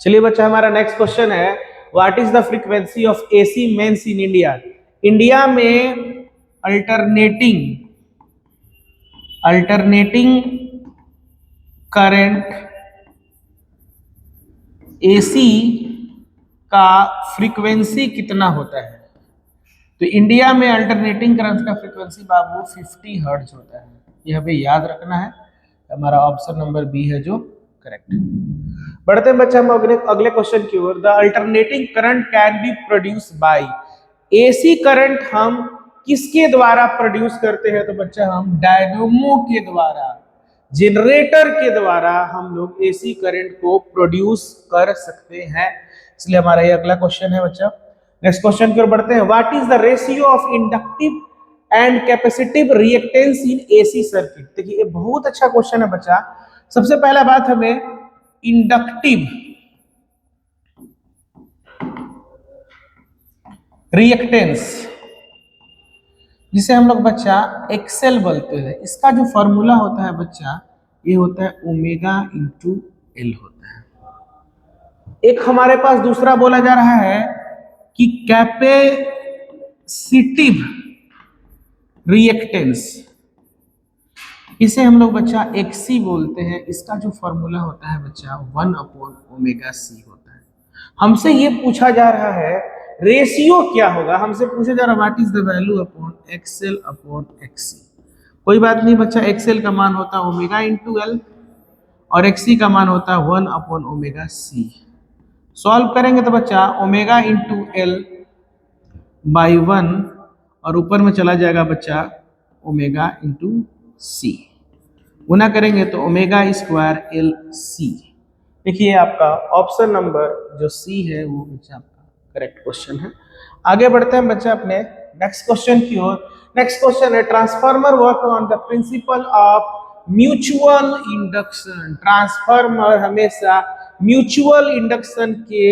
चलिए बच्चा, हमारा नेक्स्ट क्वेश्चन है, what is the frequency of AC mains in India. India में अल्टरनेटिंग करंट एसी का फ्रीक्वेंसी कितना होता है। तो इंडिया में अल्टरनेटिंग करंट का फ्रीक्वेंसी बाबू 50 हर्ट्ज होता है। ये हमें याद रखना है। हमारा ऑप्शन नंबर बी है जो करेक्ट है। बढ़ते हैं बच्चा हम अगले क्वेश्चन की ओर। The alternating current can be produce by. AC current हम किसके द्वारा प्रोड्यूस करते हैं। तो बच्चा हम डायनोमो के द्वारा, जनरेटर के द्वारा हम लोग एसी करंट को प्रोड्यूस कर सकते हैं। इसलिए हमारा ये अगला क्वेश्चन है बच्चा। नेक्स्ट क्वेश्चन की ओर बढ़ते हैं। What is the ratio of inductive and capacitive reactance in AC circuit. देखिए ये बहुत अच्छा क्वेश्चन है बच्चा। सबसे पहला बात, हमें इंडक्टिव रिएक्टेंस, जिसे हम लोग बच्चा एक्सेल बोलते हैं, इसका जो फॉर्मूला होता है बच्चा, ये होता है ओमेगा इंटू एल होता है। एक हमारे पास दूसरा बोला जा रहा है कि कैपेसिटिव रिएक्टेंस, इसे हम लोग बच्चा एक्सी बोलते हैं। इसका जो फॉर्मूला होता है बच्चा 1/ओमेगा-c होता है। हमसे ये पूछा जा रहा है रेशियो क्या होगा। हमसे पूछा जा रहा है what is the value upon XL upon XC. कोई बात नहीं बच्चा, एक्सएल का मान होता है ओमेगा इंटू एल और एक्सी का मान होता है 1/ओमेगा-c। सॉल्व करेंगे तो बच्चा ओमेगा इंटू एल बाई 1 और ऊपर में चला जाएगा बच्चा ओमेगा इंटू सी। गुना करेंगे तो ओमेगा स्क्वायर एल सी। देखिए आपका ऑप्शन नंबर जो सी है वो बच्चा आपका करेक्ट क्वेश्चन है। आगे बढ़ते हैं बच्चा अपने नेक्स्ट क्वेश्चन की ओर। नेक्स्ट क्वेश्चन है, transformer work on the principle of mutual induction. Transformer हमेशा म्यूचुअल इंडक्शन के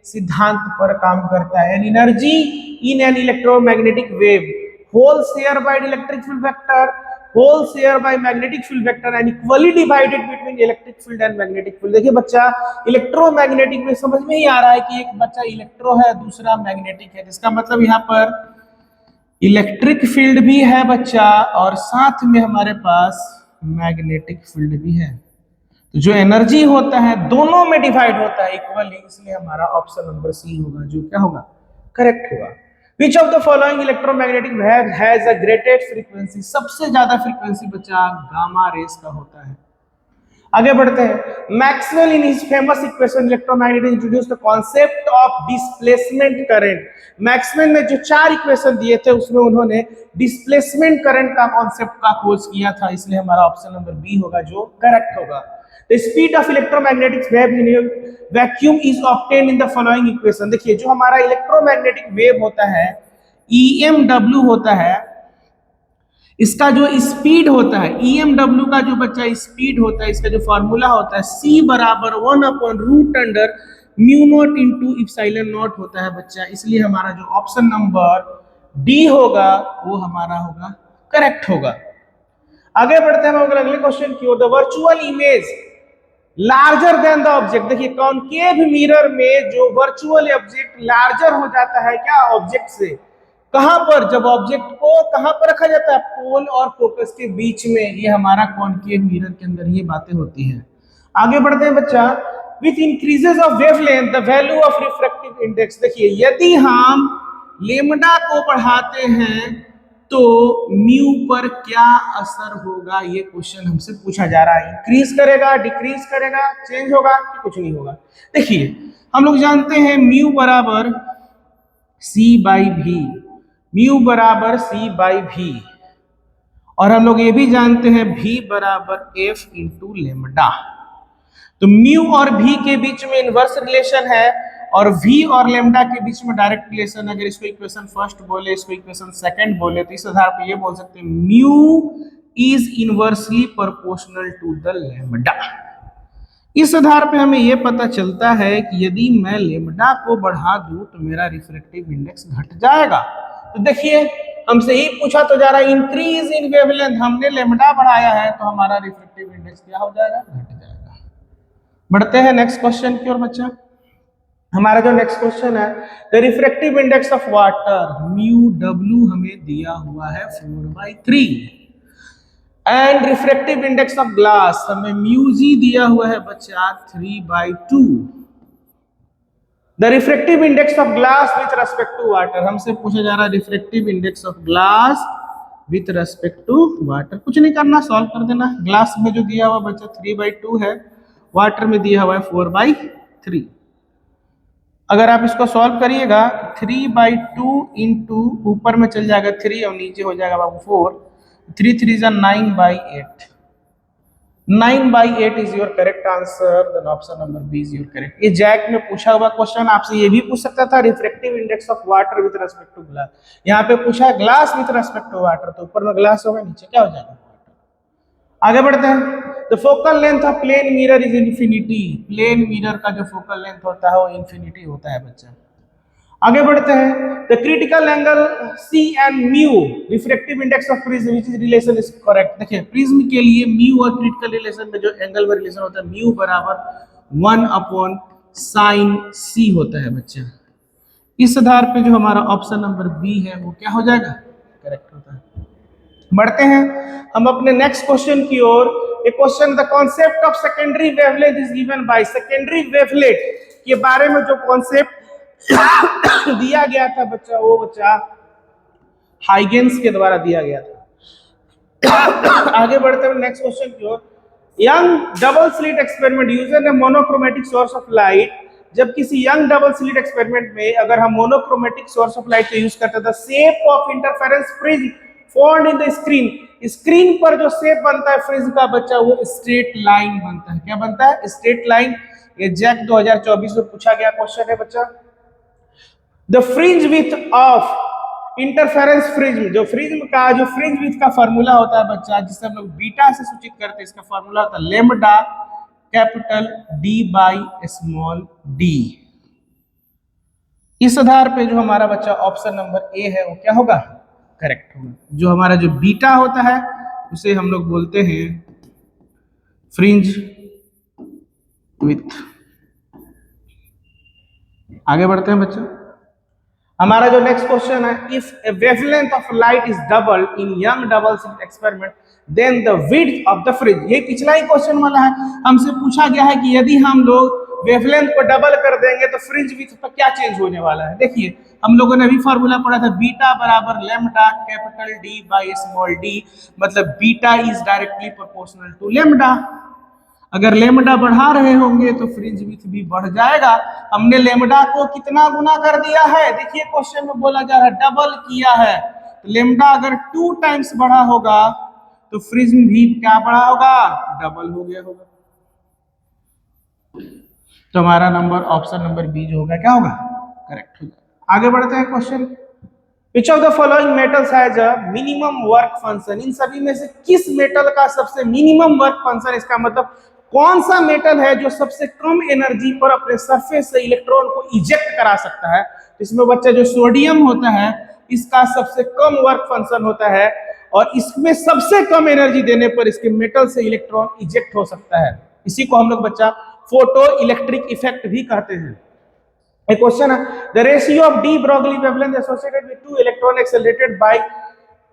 सिद्धांत पर काम करता है। An energy in an electromagnetic wave whole share by electric field vector, whole share by magnetic field vector and equally divided between electric field and magnetic field. देखिए बच्चा, electromagnetic में समझ में ही आ रहा है कि एक बच्चा इलेक्ट्रो है, दूसरा मैग्नेटिक है। इसका मतलब यहाँ पर इलेक्ट्रिक फील्ड भी है बच्चा और साथ में हमारे पास मैग्नेटिक फील्ड भी है। तो जो एनर्जी होता है दोनों में डिवाइड होता है इक्वली, इसलिए हमारा ऑप्शन नंबर सी होगा जो क्या होगा, करेक्ट होगा। Which of the following electromagnetic wave has a greatest frequency? सबसे ज्यादा फ्रीक्वेंसी बच्चा गामा रेस का होता है। आगे बढ़ते हैं। Maxwell in his famous equation electromagnetic introduce the concept of displacement current. Maxwell ने जो 4 इक्वेशन दिए थे उसमें उन्होंने डिस्प्लेसमेंट करंट का कॉन्सेप्ट का खोज किया था, इसलिए हमारा ऑप्शन नंबर बी होगा जो करेक्ट होगा। The speed of electromagnetic wave in a vacuum is obtained in the following equation। देखिए जो हमारा इलेक्ट्रोमैग्नेटिक वेव होता है EMW होता है, इसका जो स्पीड होता है EMW का जो बच्चा स्पीड होता है, इसका जो फॉर्मूला होता है C बराबर 1/√अंडर mu naught into epsilon naught होता है बच्चा। इसलिए हमारा जो ऑप्शन नंबर डी होगा वो हमारा होगा करेक्ट होगा। आगे बढ़ते हैं हम अगले क्वेश्चन की ओर। The virtual image larger than the object. देखिए कॉनकेव मिरर में जो वर्चुअल ऑब्जेक्ट लार्जर हो जाता है क्या ऑब्जेक्ट से, कहां पर, जब ऑब्जेक्ट को कहां पर रखा जाता है, पोल और फोकस के बीच में। ये हमारा कॉनकेव मिरर के अंदर ये बातें होती हैं। आगे बढ़ते हैं बच्चा। With increases of wavelength the value of refractive index. देखिए यदि हम लेमडा को बढ़ाते हैं तो म्यू पर क्या असर होगा, ये क्वेश्चन हमसे पूछा जा रहा है। इंक्रीज करेगा, डिक्रीज करेगा, चेंज होगा कि कुछ नहीं होगा। देखिए हम लोग जानते हैं म्यू बराबर सी बाई भी, म्यू बराबर सी बाई भी, और हम लोग ये भी जानते हैं भी बराबर एफ इंटू लेमडा। तो म्यू और भी के बीच में इनवर्स रिलेशन है और v और लेमडा के बीच में डायरेक्ट रिलेशन। अगर इसको इक्वेशन फर्स्ट बोले, इसको इक्वेशन सेकंड बोले, तो इस आधार पर ये बोल सकते हैं mu is inversely proportional to the lambda. इस आधार पे हमें ये पता चलता है कि यदि मैं लेमडा को बढ़ा दूं तो मेरा रिफ्रैक्टिव इंडेक्स घट जाएगा। तो देखिए हमसे ही पूछा तो जा रहा है इंक्रीज इन वेवलेंथ, हमने लेमडा बढ़ाया है तो हमारा रिफ्रैक्टिव इंडेक्स क्या हो जाएगा, घट जाएगा। बढ़ते हैं नेक्स्ट क्वेश्चन की ओर बच्चा। हमारा जो नेक्स्ट क्वेश्चन है, the refractive index of water mu W हमें दिया हुआ है 4/3 and refractive index of glass हमें म्यू जी दिया हुआ है बच्चा 3/2। The refractive index of glass with respect to water, हमसे पूछा जा रहा है refractive index of glass with respect to water. कुछ नहीं करना, सॉल्व कर देना। ग्लास में जो दिया हुआ बच्चा 3/2 है, वाटर में दिया हुआ है 4/3। अगर आप इसको सॉल्व करिएगा 3/2 इंटू ऊपर में चल जाएगा 3 और नीचे हो जाएगा बाबू 4, 3 3 जा 9/8। 9/8 is your correct answer, then option number B is your correct. ये जैक में पूछा हुआ क्वेश्चन आपसे ये भी पूछ सकता था, refractive index of water with respect to glass. यहाँ पे पूछा है glass with respect to water, तो ऊपर में ग्लास होगा, नीचे क्या हो जाएगा? आगे बढ़ते हैं। The focal length of plane mirror is infinity. Plane mirror का जो फोकल लेंथ होता है वो इन्फिनिटी होता है बच्चा। आगे बढ़ते हैं। The critical angle C and mu refractive index of prism which is relation is correct. देखिए प्रिज्म के लिए म्यू और क्रिटिकल रिलेशन में जो एंगल में रिलेशन होता है म्यू बराबर 1/sin c होता है बच्चा। इस आधार पे जो हमारा ऑप्शन नंबर बी है वो क्या हो जाएगा? करेक्ट होता है। बढ़ते हैं हम अपने नेक्स्ट क्वेश्चन की ओर। A question, the concept of secondary wavelength is given by. Secondary wavelength के बारे में जो कॉन्सेप्ट दिया गया था बच्चा, वो बच्चा हाइगेंस के द्वारा दिया गया था। आगे बढ़ते हुए नेक्स्ट क्वेश्चन की ओर। Young double slit experiment user a monochromatic source of light. जब किसी यंग डबल स्लिट एक्सपेरिमेंट में अगर हम मोनोक्रोमेटिक सोर्स ऑफ लाइट का यूज करते हैं, the shape of interference fringe formed in the screen. Screen पर जो शेप बनता है फ्रिंज का बच्चा वो स्ट्रेट लाइन बनता है। क्या बनता है? Straight line. ये जैक 2024 में पूछा गया क्वेश्चन है बच्चा। The fringe width of interference fringe, जो फ्रिंज विथ का फार्मूला होता है बच्चा, जिसे हम लोग बीटा से सूचित करते हैं, इसका फार्मूला होता है lambda capital D by small D. इस आधार पे जो हमारा बच्चा ऑप्शन नंबर ए है वो क्या होगा? करेक्ट होगा। जो हमारा जो बीटा होता है उसे हम लोग बोलते हैं फ्रिंज विथ। आगे बढ़ते हैं बच्चों। हमारा जो नेक्स्ट क्वेश्चन है, if a wavelength of light is double in Young double slit experiment then the width of the fringe. ये पिछला ही क्वेश्चन वाला है। हमसे पूछा गया है कि यदि हम लोग वेवलेंथ को डबल कर देंगे तो फ्रिंज विड्थ पर क्या चेंज होने वाला है। देखिए हम लोगों ने अभी फार्मूला पढ़ा था, बीटा बराबर lambda capital D by small D, मतलब beta is directly proportional to lambda. अगर लेम्डा बढ़ा रहे होंगे तो फ्रिंज विड्थ भी बढ़ जाएगा। हमने लेम्डा को कितना गुना कर दिया है? देखिए क्वेश्चन में बोला जा रहा है डबल किया है, तो लेम्डा अगर 2 टाइम्स बढ़ा होगा तो फ्रिंज भी क्या बढ़ा होगा? डबल हो गया होगा। तो हमारा नंबर ऑप्शन नंबर बी जो होगा क्या होगा? करेक्ट होगा। आगे बढ़ते हैं question. Which of the following metals has a minimum work function? इन सभी में से किस मेटल का सबसे मिनिमम वर्क फंक्शन, इसका मतलब कौन सा मेटल है जो सबसे कम एनर्जी पर अपने सरफेस से इलेक्ट्रॉन को इजेक्ट करा सकता है? इसमें बच्चा जो सोडियम होता है इसका सबसे कम वर्क फंक्शन होता है और इसमें सबसे कम एनर्जी देने पर इसके मेटल से इलेक्ट्रॉन इजेक्ट हो सकता है। इसी को हम लोग बच्चा फोटो इलेक्ट्रिक इफेक्ट भी कहते हैं। एक क्वेश्चन है, the ratio of de Broglie wavelength associated with 2 electron accelerated by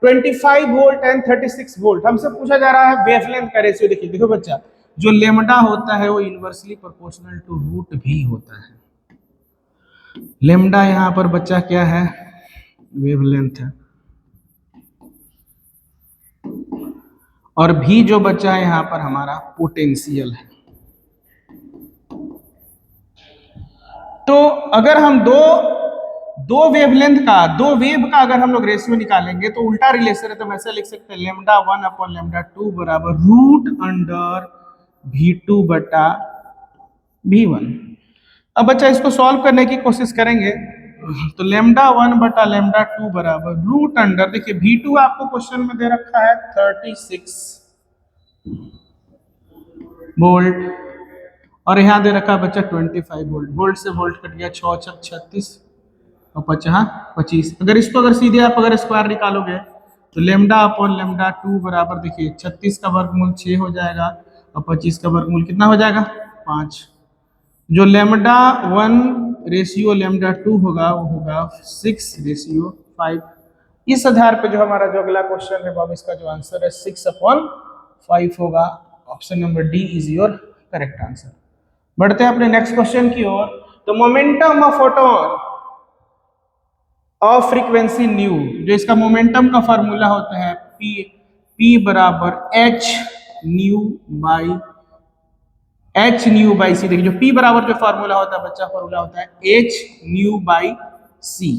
25 volt and 36 volt. हमसे पूछा जा रहा है वेवलेंथ का रेशियो। देखो बच्चा, जो लेम्डा होता है वो इनवर्सली प्रोपोर्शनल टू रूट भी होता है। लेम्डा यहाँ पर बच्चा क्या है? वेवलेंथ है। और भी जो बच्चा है यहाँ पर हमारा पोटेंशियल है। तो अगर हम दो वेवलेंथ का, दो वेव का अगर हम लोग रेशियो निकालेंगे तो उल्टा रिलेशन है। तो हम ऐसा लिख सकते हैं लेम्डा 1/λ2 बराबर रूट अंडर v2 बटा v1। अब बच्चा इसको सॉल्व करने की कोशिश करेंगे तो लेम्डा 1/λ2 बराबर रूट अंडर, देखिए v2 आपको क्वेश्चन में दे रखा है 36 वोल्ट और यहाँ दे रखा बच्चा 25 वोल्ट। वोल्ट से वोल्ट कट गया, 6 छक 36 और 25। अगर इसको अगर सीधे आप अगर स्क्वायर निकालोगे तो लेम्डा अपॉन लेम्डा 2 बराबर, देखिए 36 का वर्गमूल 6 हो जाएगा और 25 का वर्गमूल कितना हो जाएगा? 5। जो लेम्डा 1 रेशियो लैम्डा 2 होगा वो होगा 6:5। इस आधार पे जो हमारा जो अगला क्वेश्चन है बाबू इसका जो आंसर है 6/5 होगा। Option number D is your correct answer. बढ़ते हैं अपने नेक्स्ट क्वेश्चन की ओर। तो momentum of photon of frequency new, जो इसका मोमेंटम का फॉर्मूला होता है p बराबर h न्यू बाई सी। देखिए जो p बराबर जो फॉर्मूला होता है बच्चा, फॉर्मूला होता है h न्यू बाई सी।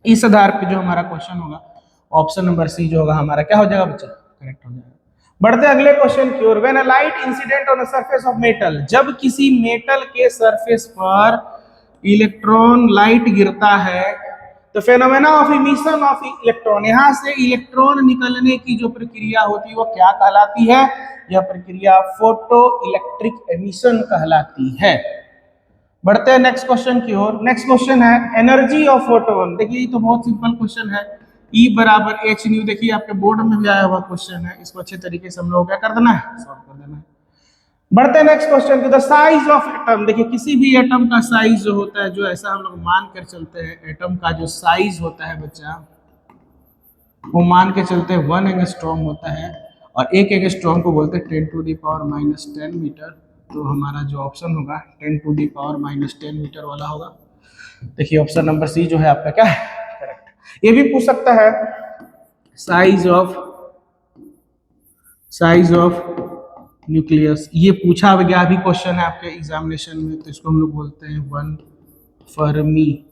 इस आधार पे जो हमारा क्वेश्चन होगा ऑप्शन नंबर सी जो होगा हमारा क्या हो जाएगा बच्चा, करेक्ट हो जाएगा। बढ़ते अगले क्वेश्चन की ओर। When a light incident on the surface of metal, जब किसी मेटल के सरफेस पर इलेक्ट्रॉन लाइट गिरता है तो phenomena of emission of electron, यहां से इलेक्ट्रॉन निकलने की जो प्रक्रिया होती है वो क्या कहलाती है? यह प्रक्रिया फोटो इलेक्ट्रिक एमिशन कहलाती है। बढ़ते हैं नेक्स्ट क्वेश्चन की ओर। नेक्स्ट क्वेश्चन है एनर्जी ऑफ फोटोन। देखिए ये तो बहुत सिंपल क्वेश्चन है, E बराबर h न्यू। देखिए आपके बोर्ड में भी आया हुआ क्वेश्चन है, इसको अच्छे तरीके से हम लोग क्या कर देना है, सॉल्व कर देना है। बढ़ते हैं नेक्स्ट क्वेश्चन की। द साइज ऑफ एटम, देखिए किसी भी एटम का साइज जो होता है, जो ऐसा हम लोग मान कर चलते हैं एटम का जो साइज होता है बच्चा, वो मान के चलते हैं 1 एंगस्ट्रॉम होता है, और 1 एंगस्ट्रॉम को बोलते हैं 10⁻⁻10 मीटर। तो हमारा जो ऑप्शन होगा 10⁻⁻10 मीटर वाला होगा। देखिए ऑप्शन नंबर सी जो है आपका क्या है, करेक्ट। ये भी पूछ सकता है साइज ऑफ न्यूक्लियस, ये पूछा गया भी क्वेश्चन है आपके एग्जामिनेशन में। तो इसको हम लोग बोलते हैं 1 फर्मी।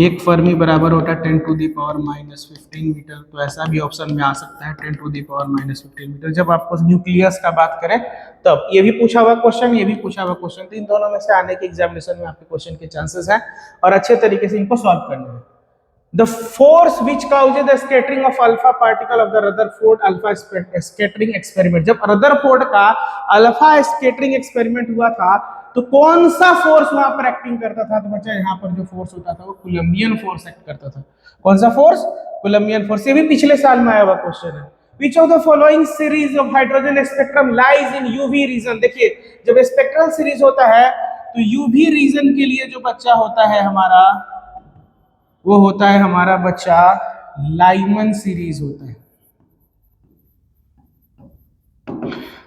1 फर्मी बराबर होता है 10⁻⁻15 मीटर। तो ऐसा भी ऑप्शन में आ सकता है 10⁻⁻15 मीटर, जब आपको न्यूक्लियस का बात करें तब। ये भी पूछा हुआ क्वेश्चन, ये भी पूछा हुआ क्वेश्चन। तो इन दोनों में से आने के एग्जामिनेशन में आपके क्वेश्चन के चांसेस हैं, और अच्छे तरीके से इनको सॉल्व करना है। The force which causes the scattering of alpha particle of the Rutherford alpha scattering experiment, जब रदरफोर्ड का अल्फा स्कैटरिंग एक्सपेरिमेंट हुआ था तो कौन सा फोर्स वहां पर एक्टिंग करता था? तो बच्चा यहाँ पर जो फोर्स होता था वो कूलम्बियन फोर्स एक्ट करता था। कौन सा फोर्स? कूलम्बियन फोर्स। ये भी पिछले साल में आया हुआ क्वेश्चन है। Which of the following series of hydrogen spectrum lies in UV region? देखिए जब स्पेक्ट्रल सीरीज होता है तो यूवी रीजन के लिए जो बच्चा होता है हमारा, वो होता है हमारा बच्चा लाइमन सीरीज होता है।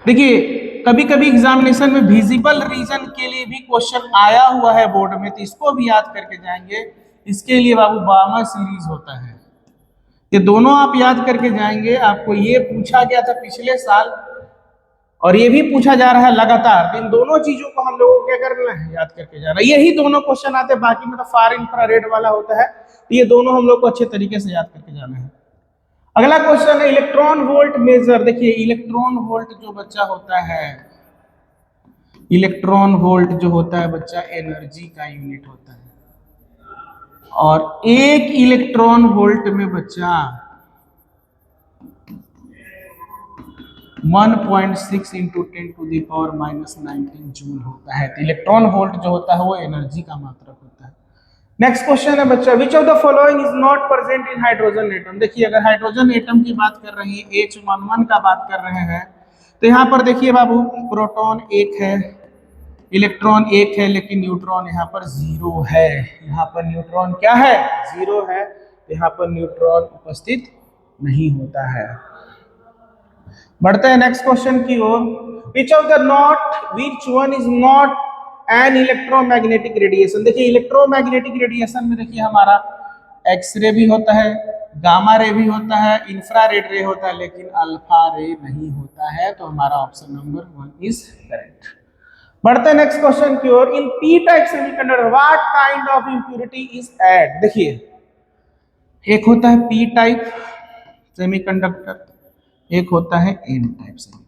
देखिए कभी कभी एग्जामिनेशन में विजिबल रीजन के लिए भी क्वेश्चन आया हुआ है बोर्ड में, तो इसको भी याद करके जाएंगे। इसके लिए बाबू बामा सीरीज होता है। ये दोनों आप याद करके जाएंगे। आपको ये पूछा गया था पिछले साल और ये भी पूछा जा रहा है लगातार। इन दोनों चीजों को हम लोगों को क्या करना है, याद करके जाना। यही दोनों क्वेश्चन आते हैं, बाकी में तो फार इंफ्रारेड वाला होता है। तो ये दोनों हम लोग को अच्छे तरीके से याद करके जाना है। अगला क्वेश्चन है इलेक्ट्रॉन वोल्ट मेजर। देखिए इलेक्ट्रॉन वोल्ट जो बच्चा होता है, इलेक्ट्रॉन वोल्ट जो होता है बच्चा एनर्जी का यूनिट होता है, और 1 इलेक्ट्रॉन वोल्ट में बच्चा 1.6 × 10⁻⁻19 जूल होता है। तो इलेक्ट्रॉन वोल्ट जो होता है वो एनर्जी का मात्रक होता है। नेक्स्ट क्वेश्चन है बच्चा which of the following is not present in hydrogen atom. देखिए अगर हाइड्रोजन एटम की बात कर रहे हैं, H11 का बात कर रहे हैं, तो यहाँ पर देखिए बाबू प्रोटॉन 1 है, इलेक्ट्रॉन 1 है, लेकिन न्यूट्रॉन यहाँ पर 0 है। यहाँ पर न्यूट्रॉन क्या है, 0 है। यहाँ पर न्यूट्रॉन उपस्थित नहीं होता है। बढ़ते हैं नेक्स्ट क्वेश्चन की ओर। Which one is not an electromagnetic radiation. देखिए इलेक्ट्रोमैग्नेटिक रेडिएशन में देखिए हमारा एक्सरे भी होता है, गामा रे भी होता है, इंफ्रारेड रे होता है, लेकिन अल्फा रे नहीं होता है। तो हमारा ऑप्शन नंबर 1 इज करेक्ट। बढ़ते हैं नेक्स्ट क्वेश्चन की ओर। In P type semiconductor what kind of impurity is add. देखिए एक होता है पी टाइप सेमीकंडक्टर, एक होता है एन टाइप सेमीकंडक्टर।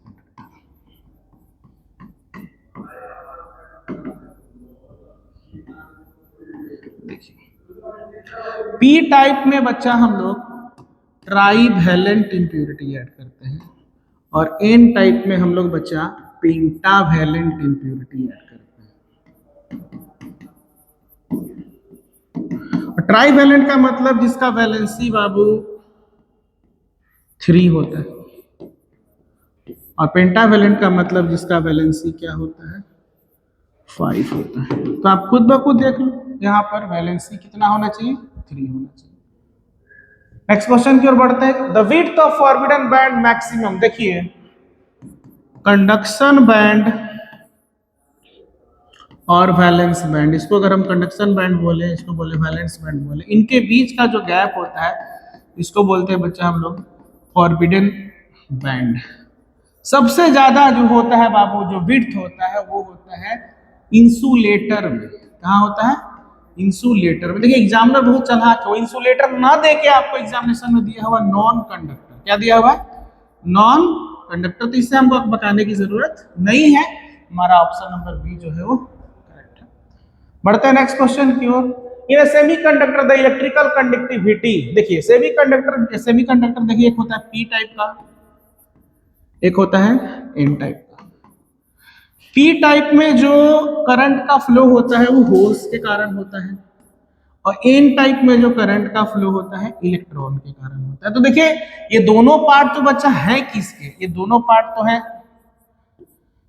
देखिए पी टाइप में बच्चा हम लोग ट्राईवैलेंट इंप्योरिटी ऐड करते हैं, और एन टाइप में हम लोग बच्चा पेंटावैलेंट इंप्योरिटी ऐड करते हैं। ट्राईवैलेंट का मतलब जिसका वैलेंसी बाबू 3 होता है, और पेंटावैलेंट का मतलब जिसका वैलेंसी क्या होता है, 5 होता है। तो आप खुद ब खुद देख लो, यहाँ पर वैलेंसी कितना होना चाहिए, 3 होना चाहिए। नेक्स्ट क्वेश्चन की ओर बढ़ते हैं। The width of forbidden band maximum, देखिए कंडक्शन बैंड और वैलेंस बैंड, इसको अगर हम कंडक्शन बैंड बोले, इसको बोले वैलेंस बैंड बोले, इनके बीच का जो गैप होता है इसको बोलते हैं बच्चा हम लोग फॉरबिडन बैंड। सबसे ज्यादा जो होता है बाबू, जो विड्थ होता है वो होता है इंसुलेटर में। कहाँ होता है, इंसुलेटर में। देखिए एग्जामिनर बहुत चालाक है, वो इंसुलेटर ना दे के आपको एग्जामिनेशन में दिया हुआ नॉन कंडक्टर, क्या दिया हुआ है, नॉन कंडक्टर। तो इससे हमको बताने की जरूरत नहीं है, हमारा ऑप्शन नंबर बी जो है वो करेक्ट है। बढ़ते हैं नेक्स्ट क्वेश्चन की ओर। इन सेमीकंडक्टर द इलेक्ट्रिकल कंडक्टिविटी, देखिए सेमीकंडक्टर देखिए एक होता है पी टाइप का, एक होता है एन टाइप का। पी टाइप में जो करंट का फ्लो होता है वो होल्स के कारण होता है, और एन टाइप में जो करंट का फ्लो होता है इलेक्ट्रॉन के कारण होता है। तो देखिए ये दोनों पार्ट तो बच्चा है किसके, ये दोनों पार्ट तो है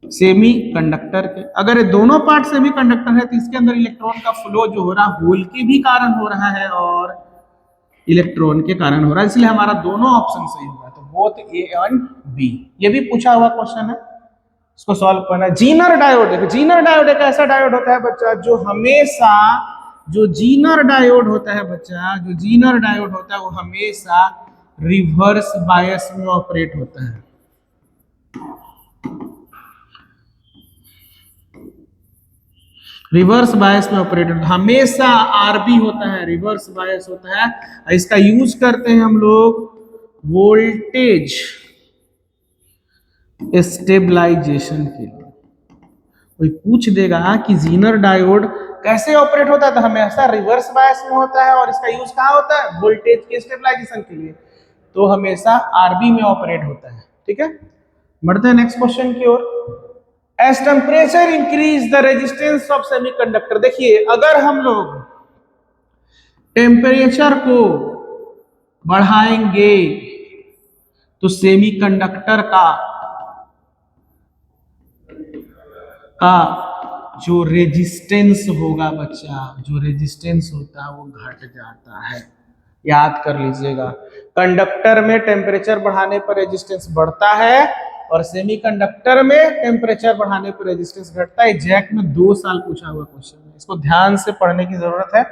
सेमी कंडक्टर के। अगर ये दोनों पार्ट सेमी कंडक्टर है तो इसके अंदर इलेक्ट्रॉन का फ्लो जो हो रहा है होल के भी कारण हो रहा है और इलेक्ट्रॉन के कारण हो रहा है, इसलिए हमारा दोनों ऑप्शन सही होगा। तो बोथ ए एंड बी, ये भी पूछा हुआ क्वेश्चन है, इसको सॉल्व करना। जीनर डायोड, देखो जीनर डायोड एक ऐसा डायोड होता है बच्चा जो हमेशा, जो जीनर डायोड होता है बच्चा, जो जीनर डायोड होता है वो हमेशा रिवर्स बायस में ऑपरेट होता है। रिवर्स बायस में ऑपरेट होता है, हमेशा आरबी होता है, रिवर्स बायस होता है। इसका यूज करते हैं हम लोग वोल्टेज स्टेबलाइजेशन के लिए। कोई पूछ देगा कि जीनर डायोड कैसे ऑपरेट होता है, तो हमेशा रिवर्स बायस में होता है और इसका यूज कहाँ होता है, वोल्टेज के स्टेबलाइजेशन के लिए, तो हमेशा आरबी में ऑपरेट होता है। ठीक है, बढ़ते हैं नेक्स्ट क्वेश्चन की ओर। As temperature increase the resistance of semiconductor, देखिए अगर हम लोग टेम्परेचर को बढ़ाएंगे तो सेमीकंडक्टर का जो रेजिस्टेंस होगा बच्चा, जो रेजिस्टेंस होता है वो घट जाता है। याद कर लीजिएगा, कंडक्टर में टेम्परेचर बढ़ाने पर रेजिस्टेंस बढ़ता है और सेमीकंडक्टर में टेम्परेचर बढ़ाने पर रेजिस्टेंस घटता है। एग्जैक्ट में 2 साल पूछा हुआ क्वेश्चन है, इसको ध्यान से पढ़ने की जरूरत है,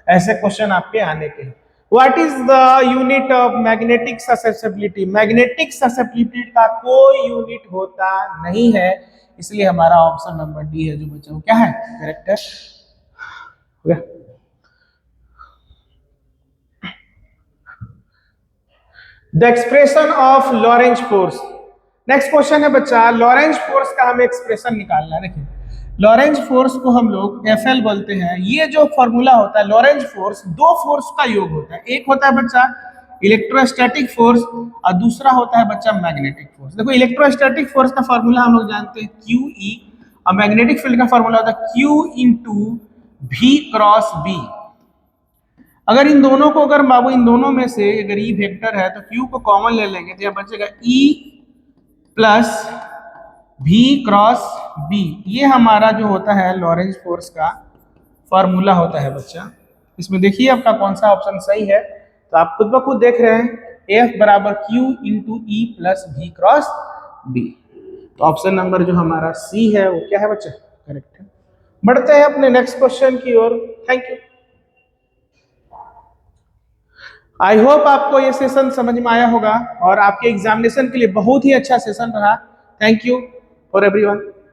ऐसे क्वेश्चन आपके आने के हैं। What is the unit of magnetic susceptibility, magnetic susceptibility का कोई यूनिट होता नहीं है, इसलिए हमारा ऑप्शन नंबर डी है जो बच्चा वो क्या है, करेक्ट है। हो गया। The expression of Lorentz force, next question है बच्चा, लॉरेंज फोर्स का हमें एक्सप्रेशन निकालना है। देखिए लॉरेंज फोर्स को हम लोग एफएल बोलते हैं। ये जो फॉर्मूला होता है लॉरेंज फोर्स, दो फोर्स का योग होता है, एक होता है बच्चा इलेक्ट्रोस्टैटिक फोर्स और दूसरा होता है बच्चा मैग्नेटिक फोर्स। देखो इलेक्ट्रोस्टैटिक फोर्स का फॉर्मूला हम लोग जानते हैं QE, और मैग्नेटिक फील्ड का फॉर्मूला होता है Q into V cross B। अगर इन दोनों को, अगर बाबू इन दोनों में से अगर E वेक्टर है तो Q को कॉमन ले लेंगे तो यह बचेगा E plus V cross B। ये हमारा जो होता है लॉरेंज फोर्स का फॉर्मूला होता है बच्चा। इसमें देखिए आपका कौन सा ऑप्शन सही है, तो आप खुद ब खुद देख रहे हैं F बराबर Q into E plus V cross B। तो ऑप्शन नंबर जो हमारा C है वो क्या है बच्चा, करेक्ट है। बढ़ते हैं अपने नेक्स्ट क्वेश्चन की ओर। Thank you. आई होप आपको ये सेशन समझ में आया होगा और आपके एग्जामिनेशन के लिए बहुत ही अच्छा सेशन रहा। Thank you for everyone.